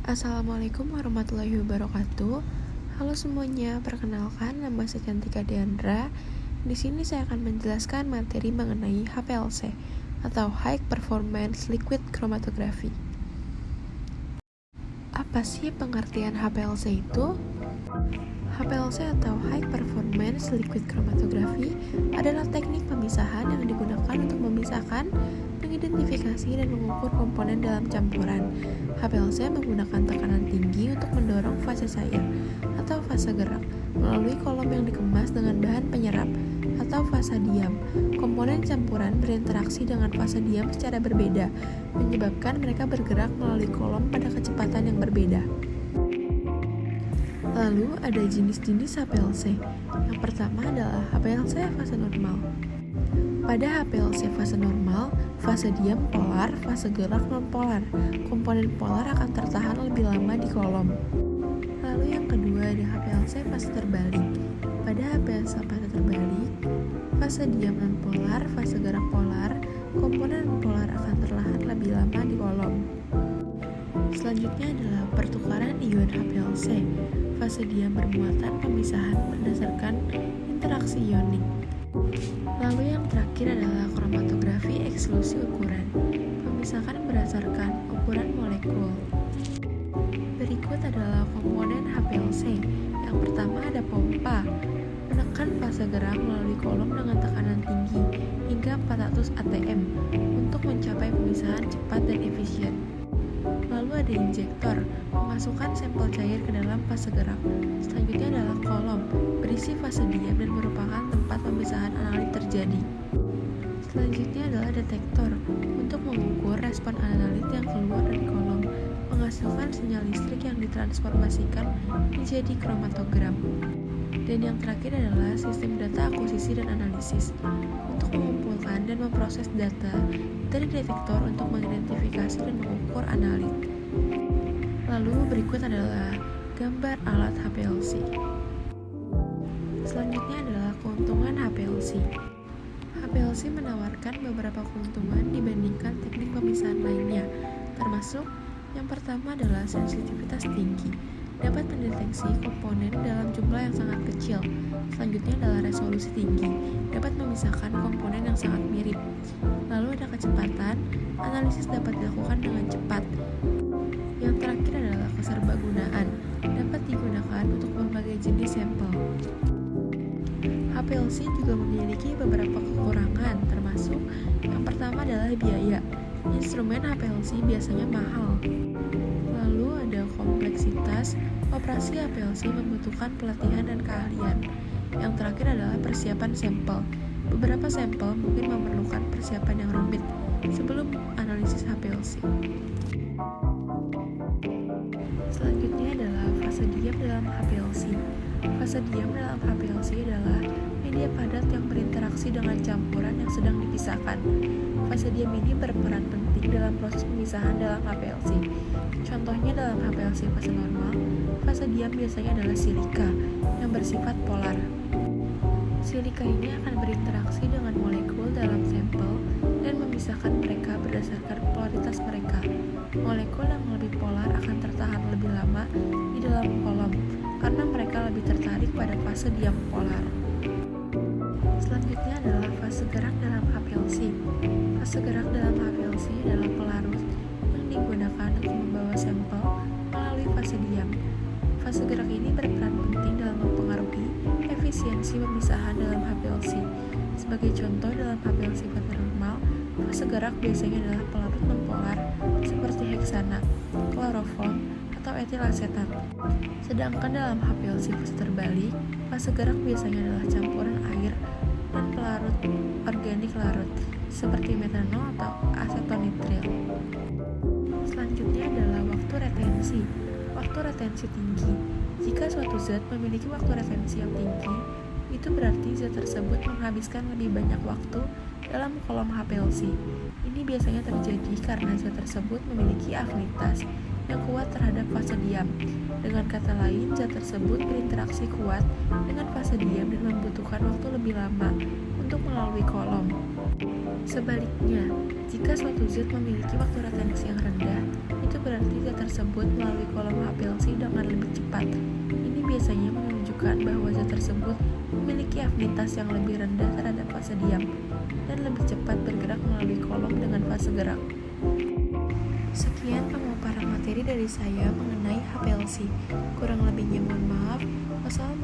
Assalamualaikum warahmatullahi wabarakatuh. Halo semuanya, perkenalkan nama saya Cantika Deandra. Di sini saya akan menjelaskan materi mengenai HPLC atau High Performance Liquid Chromatography. Apa sih pengertian HPLC itu? HPLC atau High Performance Liquid Chromatography adalah teknik pemisahan yang digunakan untuk memisahkan, mengidentifikasi, dan mengukur komponen dalam campuran. HPLC menggunakan tekanan tinggi untuk mendorong fase cair atau fase gerak melalui kolom yang dikemas dengan bahan penyerap atau fase diam. Komponen campuran berinteraksi dengan fase diam secara berbeda, menyebabkan mereka bergerak melalui kolom pada kecepatan yang berbeda. Lalu ada jenis-jenis HPLC. Yang pertama adalah HPLC fase normal. Pada HPLC fase normal, fase diam polar, fase gerak non-polar. Komponen polar akan tertahan lebih lama di kolom. Lalu yang kedua ada HPLC fase terbalik. Pada HPLC fase terbalik, fase diam non-polar, fase gerak polar, komponen polar akan tertahan lebih lama di kolom. Selanjutnya adalah pertukaran ion HPLC. Fase diam bermuatan pemisahan berdasarkan interaksi ionik. Lalu yang terakhir adalah kromatografi eksklusi ukuran, pemisahan berdasarkan ukuran molekul. Berikut adalah komponen HPLC. Yang pertama ada pompa, menekan fase gerak melalui kolom dengan tekanan tinggi hingga 400 atm untuk mencapai pemisahan cepat dan efisien. Lalu ada injektor, memasukkan sampel cair ke dalam fase gerak. Selanjutnya adalah kolom, berisi fase diam dan merupakan tempat pemisahan analit terjadi. Selanjutnya adalah detektor, untuk mengukur respon analit yang keluar dari kolom, menghasilkan sinyal listrik yang ditransformasikan menjadi kromatogram. Dan yang terakhir adalah sistem data akuisisi dan analisis, untuk mengumpulkan dan memproses data dari detektor untuk mengidentifikasi dan mengukur analit. Lalu berikut adalah gambar alat HPLC. Selanjutnya adalah keuntungan HPLC. HPLC menawarkan beberapa keuntungan dibandingkan teknik pemisahan lainnya, termasuk yang pertama adalah sensitivitas tinggi, dapat mendeteksi komponen dalam jumlah yang sangat kecil. Selanjutnya adalah resolusi tinggi, dapat memisahkan komponen yang sangat mirip. Lalu ada kecepatan, analisis dapat dilakukan dengan cepat. Yang terakhir adalah keserbagunaan, dapat digunakan untuk berbagai jenis sampel. HPLC juga memiliki beberapa kekurangan, termasuk yang pertama adalah biaya. Instrumen HPLC biasanya mahal. Lalu ada kompleksitas, operasi HPLC membutuhkan pelatihan dan keahlian. Yang terakhir adalah persiapan sampel. Beberapa sampel mungkin memerlukan persiapan yang rumit sebelum analisis HPLC. Selanjutnya adalah fase diam dalam HPLC. Fase diam dalam HPLC adalah media padat yang berinteraksi dengan campuran yang sedang dipisahkan. Fase diam ini berperan penting dalam proses pemisahan dalam HPLC. Contohnya dalam HPLC fase normal, fase diam biasanya adalah silika yang bersifat polar. Silika ini akan berinteraksi dengan molekul dalam sampel dan memisahkan mereka berdasarkan polaritas mereka. Molekul yang lebih polar akan tertahan lebih lama di dalam kolom karena mereka lebih tertarik pada fase diam polar. Selanjutnya adalah fase gerak dalam HPLC. Fase gerak dalam HPLC adalah pelarut yang digunakan untuk membawa sampel melalui fase diam. Fase gerak ini berperan penting dalam mempengaruhi efisiensi pemisahan dalam HPLC. Sebagai contoh dalam HPLC fase normal, fase gerak biasanya adalah pelarut non-polar seperti heksana, kloroform, atau etil asetat. Sedangkan dalam HPLC fase terbalik, fase gerak biasanya adalah campuran air dan pelarut organik larut seperti metanol atau asetonitril. Selanjutnya adalah waktu retensi. Waktu retensi tinggi. Jika suatu zat memiliki waktu retensi yang tinggi, itu berarti zat tersebut menghabiskan lebih banyak waktu dalam kolom HPLC. Ini biasanya terjadi karena zat tersebut memiliki afinitas yang kuat terhadap fase diam. Dengan kata lain, zat tersebut berinteraksi kuat dengan fase diam dan membutuhkan waktu lebih lama untuk melalui kolom. Sebaliknya, jika suatu zat memiliki waktu retensi yang rendah, itu berarti zat tersebut melalui kolom HPLC dengan lebih cepat. Ini biasanya menunjukkan bahwa zat tersebut memiliki afinitas yang lebih rendah terhadap fase diam dan lebih cepat bergerak melalui kolom dengan fase gerak. Sekian pemaparan materi dari saya mengenai HPLC. Kurang lebihnya mohon maaf. Wassalamualaikum